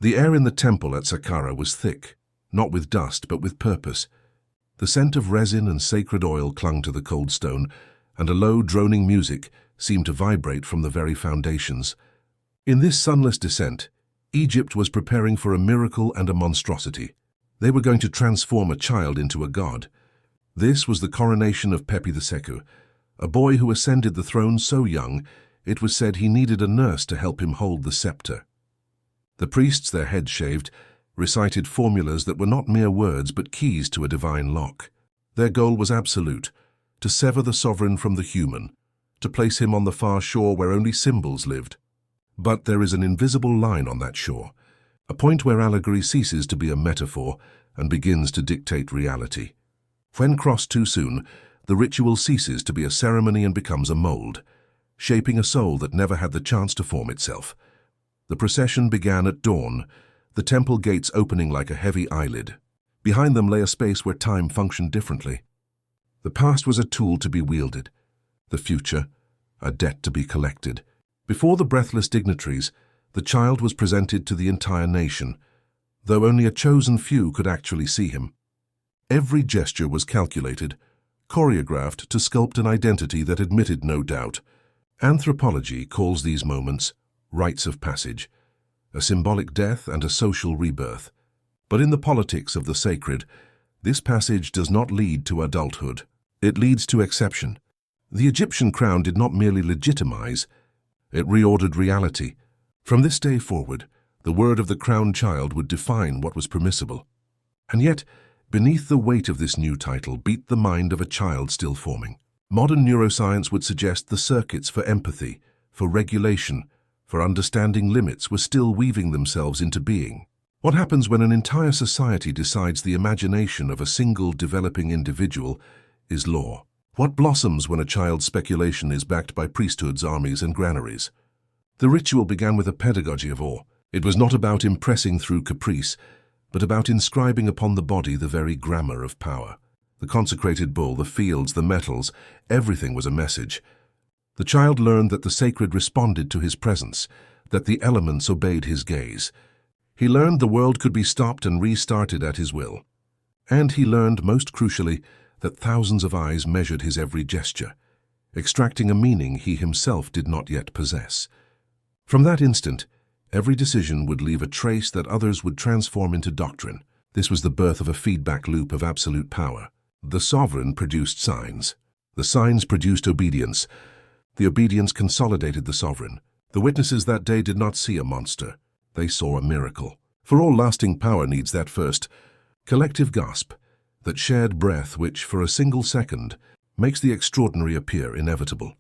The air in the temple at Saqqara was thick, not with dust but with purpose. The scent of resin and sacred oil clung to the cold stone, and a low, droning music seemed to vibrate from the very foundations. In this sunless descent, Egypt was preparing for a miracle and a monstrosity. They were going to transform a child into a god. This was the coronation of Pepi II, a boy who ascended the throne so young it was said he needed a nurse to help him hold the scepter. The priests, their heads shaved, recited formulas that were not mere words but keys to a divine lock. Their goal was absolute: to sever the sovereign from the human, to place him on the far shore where only symbols lived. But there is an invisible line on that shore, a point where allegory ceases to be a metaphor and begins to dictate reality. When crossed too soon, the ritual ceases to be a ceremony and becomes a mold, shaping a soul that never had the chance to form itself. The procession began at dawn, the temple gates opening like a heavy eyelid. Behind them lay a space where time functioned differently. The past was a tool to be wielded, the future a debt to be collected. Before the breathless dignitaries, the child was presented to the entire nation, though only a chosen few could actually see him. Every gesture was calculated, choreographed to sculpt an identity that admitted no doubt. Anthropology calls these moments rites of passage, a symbolic death and a social rebirth. But in the politics of the sacred, this passage does not lead to adulthood. It leads to exception. The Egyptian crown did not merely legitimize, it reordered reality. From this day forward, the word of the crowned child would define what was permissible. And yet, beneath the weight of this new title beat the mind of a child still forming. Modern neuroscience would suggest the circuits for empathy, for regulation, for understanding limits were still weaving themselves into being. What happens when an entire society decides the imagination of a single developing individual is law? What blossoms when a child's speculation is backed by priesthoods, armies, and granaries? The ritual began with a pedagogy of awe. It was not about impressing through caprice, but about inscribing upon the body the very grammar of power. The consecrated bull, the fields, the metals, everything was a message. The child learned that the sacred responded to his presence, that the elements obeyed his gaze. He learned the world could be stopped and restarted at his will. And he learned, most crucially, that thousands of eyes measured his every gesture, extracting a meaning he himself did not yet possess. From that instant, every decision would leave a trace that others would transform into doctrine. This was the birth of a feedback loop of absolute power. The sovereign produced signs. The signs produced obedience. The obedience consolidated the sovereign. The witnesses that day did not see a monster. They saw a miracle. For all lasting power needs that first collective gasp, that shared breath which, for a single second, makes the extraordinary appear inevitable.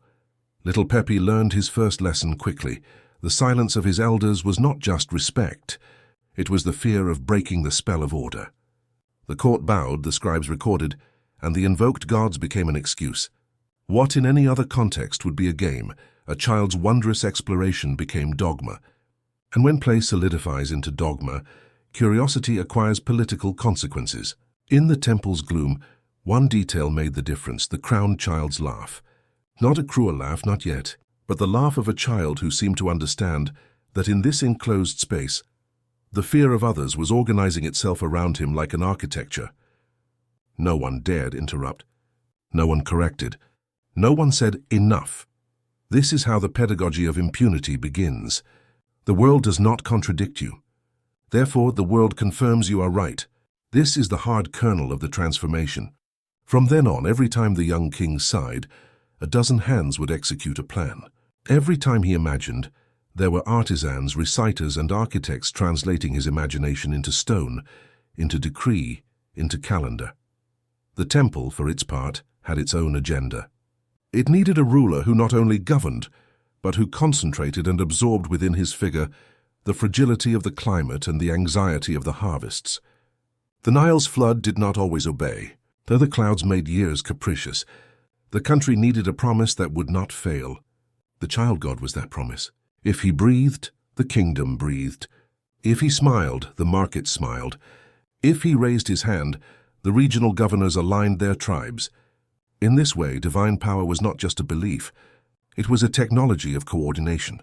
Little Pepi learned his first lesson quickly. The silence of his elders was not just respect. It was the fear of breaking the spell of order. The court bowed, the scribes recorded, and the invoked gods became an excuse. What in any other context would be a game, a child's wondrous exploration became dogma. And when play solidifies into dogma, curiosity acquires political consequences. In the temple's gloom, one detail made the difference: the crowned child's laugh. Not a cruel laugh, not yet, but the laugh of a child who seemed to understand that in this enclosed space, the fear of others was organizing itself around him like an architecture. No one dared interrupt. No one corrected. No one said, "Enough." This is how the pedagogy of impunity begins. The world does not contradict you. Therefore, the world confirms you are right. This is the hard kernel of the transformation. From then on, every time the young king sighed, a dozen hands would execute a plan. Every time he imagined, there were artisans, reciters, and architects translating his imagination into stone, into decree, into calendar. The temple, for its part, had its own agenda. It needed a ruler who not only governed, but who concentrated and absorbed within his figure the fragility of the climate and the anxiety of the harvests. The Nile's flood did not always obey, though the clouds made years capricious. The country needed a promise that would not fail. The child god was that promise. If he breathed, the kingdom breathed. If he smiled, the market smiled. If he raised his hand, the regional governors aligned their tribes. In this way, divine power was not just a belief. It was a technology of coordination.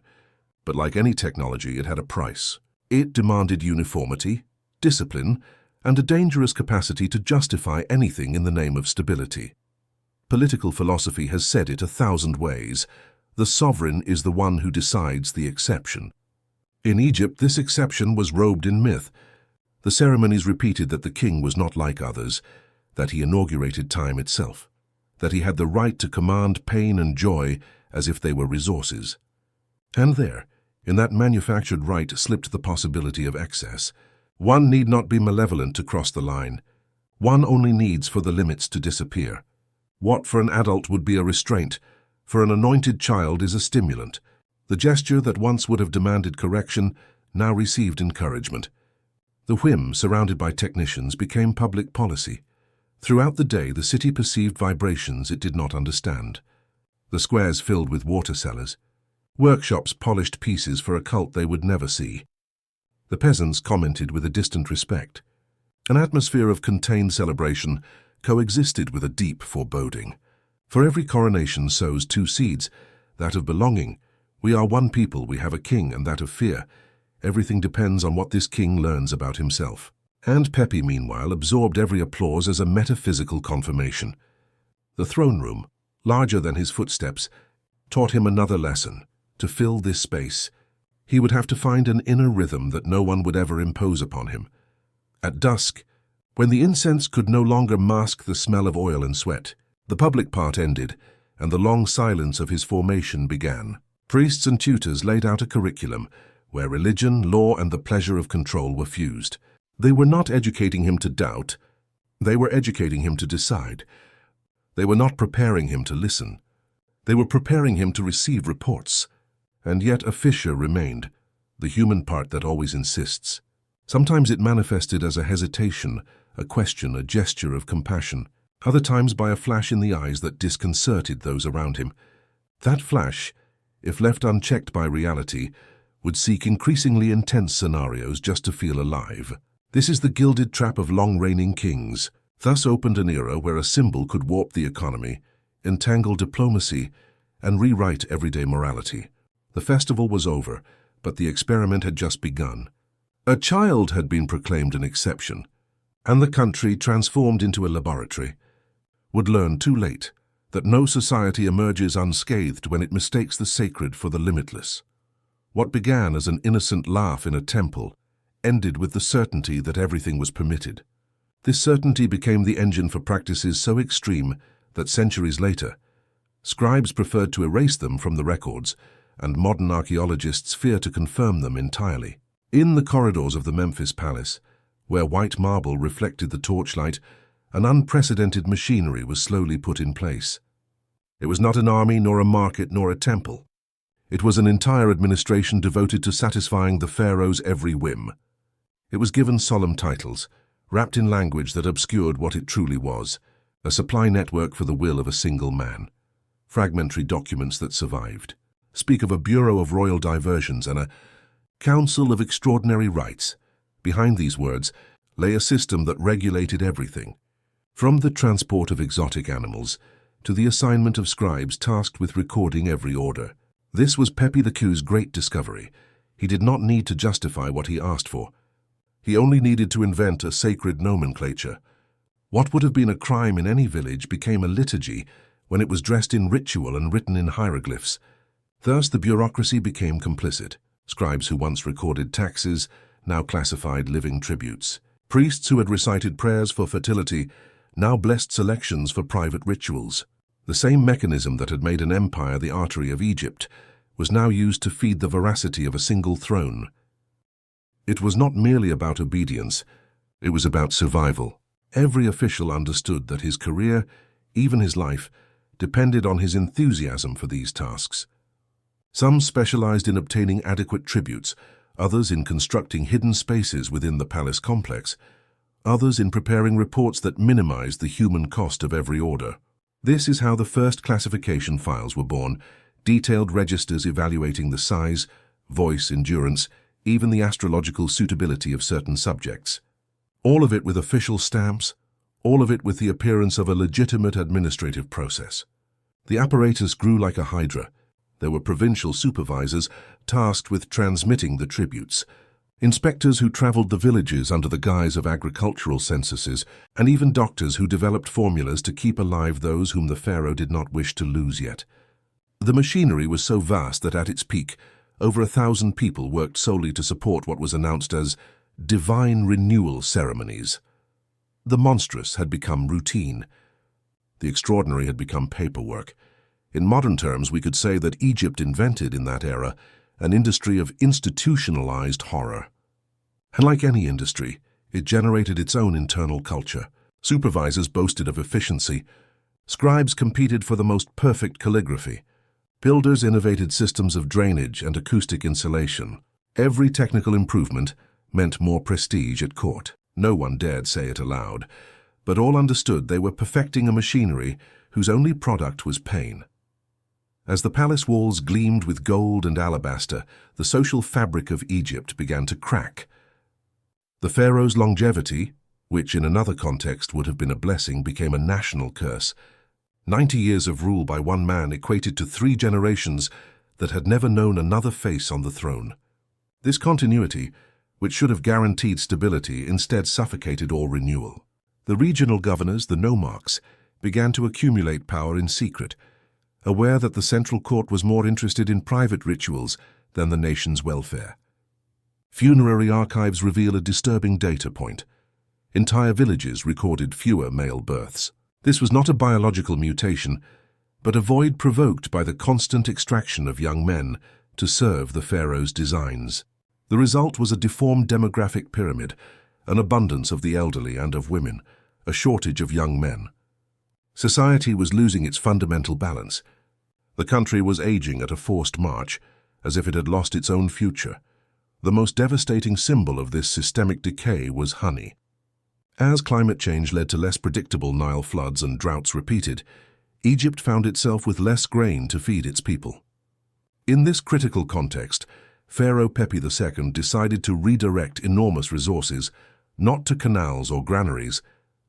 But like any technology, it had a price. It demanded uniformity, discipline, and a dangerous capacity to justify anything in the name of stability. Political philosophy has said it 1,000 ways. The sovereign is the one who decides the exception. In Egypt, this exception was robed in myth. The ceremonies repeated that the king was not like others, that he inaugurated time itself, that he had the right to command pain and joy as if they were resources. And there, in that manufactured right, slipped the possibility of excess. One need not be malevolent to cross the line. One only needs for the limits to disappear. What for an adult would be a restraint, for an anointed child is a stimulant. The gesture that once would have demanded correction now received encouragement. The whim, surrounded by technicians, became public policy. Throughout the day, the city perceived vibrations it did not understand. The squares filled with water cellars. Workshops polished pieces for a cult they would never see. The peasants commented with a distant respect. An atmosphere of contained celebration coexisted with a deep foreboding. For every coronation sows two seeds, that of belonging. We are one people, we have a king, and that of fear. Everything depends on what this king learns about himself. And Pepi, meanwhile, absorbed every applause as a metaphysical confirmation. The throne room, larger than his footsteps, taught him another lesson. To fill this space, he would have to find an inner rhythm that no one would ever impose upon him. At dusk, when the incense could no longer mask the smell of oil and sweat, the public part ended, and the long silence of his formation began. Priests and tutors laid out a curriculum where religion, law, and the pleasure of control were fused. They were not educating him to doubt. They were educating him to decide. They were not preparing him to listen. They were preparing him to receive reports. And yet a fissure remained, the human part that always insists. Sometimes it manifested as a hesitation, a question, a gesture of compassion. Other times by a flash in the eyes that disconcerted those around him. That flash, if left unchecked by reality, would seek increasingly intense scenarios just to feel alive. This is the gilded trap of long-reigning kings. Thus opened an era where a symbol could warp the economy, entangle diplomacy, and rewrite everyday morality. The festival was over, but the experiment had just begun. A child had been proclaimed an exception, and the country, transformed into a laboratory, would learn too late that no society emerges unscathed when it mistakes the sacred for the limitless. What began as an innocent laugh in a temple ended with the certainty that everything was permitted. This certainty became the engine for practices so extreme that centuries later, scribes preferred to erase them from the records, and modern archaeologists fear to confirm them entirely. In the corridors of the Memphis Palace, where white marble reflected the torchlight, an unprecedented machinery was slowly put in place. It was not an army, nor a market, nor a temple. It was an entire administration devoted to satisfying the pharaoh's every whim. It was given solemn titles, wrapped in language that obscured what it truly was, a supply network for the will of a single man. Fragmentary documents that survived speak of a bureau of royal diversions and a council of extraordinary rights. Behind these words lay a system that regulated everything, from the transport of exotic animals to the assignment of scribes tasked with recording every order. This was Pepi II's great discovery. He did not need to justify what he asked for. He only needed to invent a sacred nomenclature. What would have been a crime in any village became a liturgy when it was dressed in ritual and written in hieroglyphs. Thus the bureaucracy became complicit. Scribes who once recorded taxes now classified living tributes. Priests who had recited prayers for fertility now blessed selections for private rituals. The same mechanism that had made an empire the artery of Egypt was now used to feed the voracity of a single throne. It was not merely about obedience, it was about survival. Every official understood that his career, even his life, depended on his enthusiasm for these tasks. Some specialized in obtaining adequate tributes, others in constructing hidden spaces within the palace complex, others in preparing reports that minimized the human cost of every order. This is how the first classification files were born, detailed registers evaluating the size, voice, endurance, even the astrological suitability of certain subjects. All of it with official stamps, all of it with the appearance of a legitimate administrative process. The apparatus grew like a hydra. There were provincial supervisors tasked with transmitting the tributes, Inspectors who traveled the villages under the guise of agricultural censuses, and even doctors who developed formulas to keep alive those whom the pharaoh did not wish to lose yet. The machinery was so vast that at its peak, over 1,000 people worked solely to support what was announced as divine renewal ceremonies. The monstrous had become routine. The extraordinary had become paperwork. In modern terms, we could say that Egypt invented, in that era, an industry of institutionalized horror. And like any industry, it generated its own internal culture. Supervisors boasted of efficiency. Scribes competed for the most perfect calligraphy. Builders innovated systems of drainage and acoustic insulation. Every technical improvement meant more prestige at court. No one dared say it aloud, but all understood they were perfecting a machinery whose only product was pain. As the palace walls gleamed with gold and alabaster, the social fabric of Egypt began to crack. The pharaoh's longevity, which in another context would have been a blessing, became a national curse. 90 years of rule by one man equated to 3 generations that had never known another face on the throne. This continuity, which should have guaranteed stability, instead suffocated all renewal. The regional governors, the nomarchs, began to accumulate power in secret, aware that the central court was more interested in private rituals than the nation's welfare. Funerary archives reveal a disturbing data point. Entire villages recorded fewer male births. This was not a biological mutation, but a void provoked by the constant extraction of young men to serve the pharaoh's designs. The result was a deformed demographic pyramid, an abundance of the elderly and of women, a shortage of young men. Society was losing its fundamental balance. The country was aging at a forced march, as if it had lost its own future. The most devastating symbol of this systemic decay was honey. As climate change led to less predictable Nile floods and droughts repeated, Egypt found itself with less grain to feed its people. In this critical context, Pharaoh Pepi II decided to redirect enormous resources, not to canals or granaries,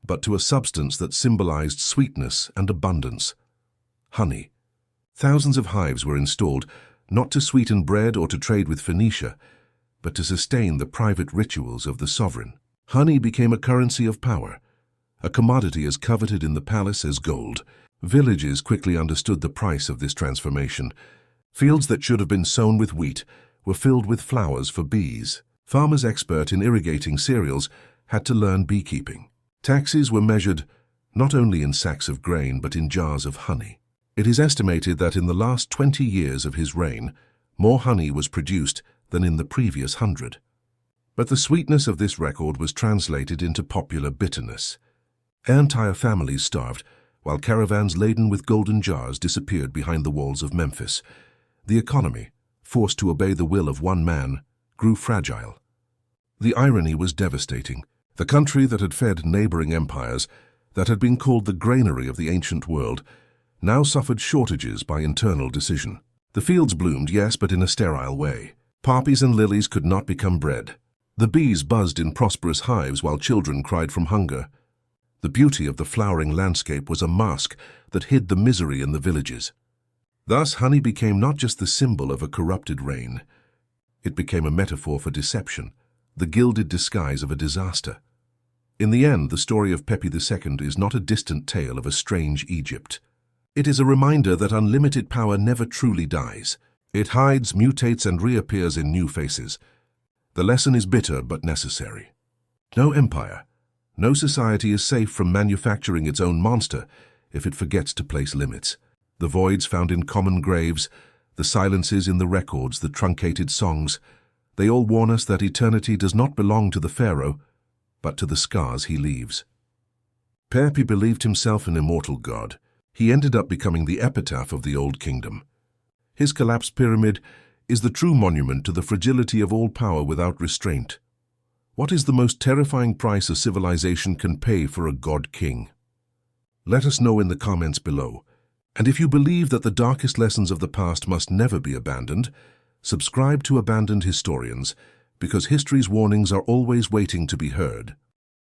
but to a substance that symbolized sweetness and abundance: honey. Thousands of hives were installed, not to sweeten bread or to trade with Phoenicia, but to sustain the private rituals of the sovereign. Honey became a currency of power, a commodity as coveted in the palace as gold. Villages quickly understood the price of this transformation. Fields that should have been sown with wheat were filled with flowers for bees. Farmers expert in irrigating cereals had to learn beekeeping. Taxes were measured not only in sacks of grain but in jars of honey. It is estimated that in the last 20 years of his reign, more honey was produced than in the previous 100. But the sweetness of this record was translated into popular bitterness. Entire families starved, while caravans laden with golden jars disappeared behind the walls of Memphis. The economy, forced to obey the will of one man, grew fragile. The irony was devastating. The country that had fed neighboring empires, that had been called the granary of the ancient world, now suffered shortages by internal decision. The fields bloomed, yes, but in a sterile way. Poppies and lilies could not become bread. The bees buzzed in prosperous hives while children cried from hunger. The beauty of the flowering landscape was a mask that hid the misery in the villages. Thus, honey became not just the symbol of a corrupted reign. It became a metaphor for deception, the gilded disguise of a disaster. In the end, the story of Pepi II is not a distant tale of a strange Egypt. It is a reminder that unlimited power never truly dies. It hides, mutates, and reappears in new faces. The lesson is bitter but necessary. No empire, no society is safe from manufacturing its own monster if it forgets to place limits. The voids found in common graves, the silences in the records, the truncated songs, they all warn us that eternity does not belong to the pharaoh, but to the scars he leaves. Pepi believed himself an immortal god. He ended up becoming the epitaph of the Old Kingdom. His collapsed pyramid is the true monument to the fragility of all power without restraint. What is the most terrifying price a civilization can pay for a god-king? Let us know in the comments below. And if you believe that the darkest lessons of the past must never be abandoned, subscribe to Abandoned Historians, because history's warnings are always waiting to be heard.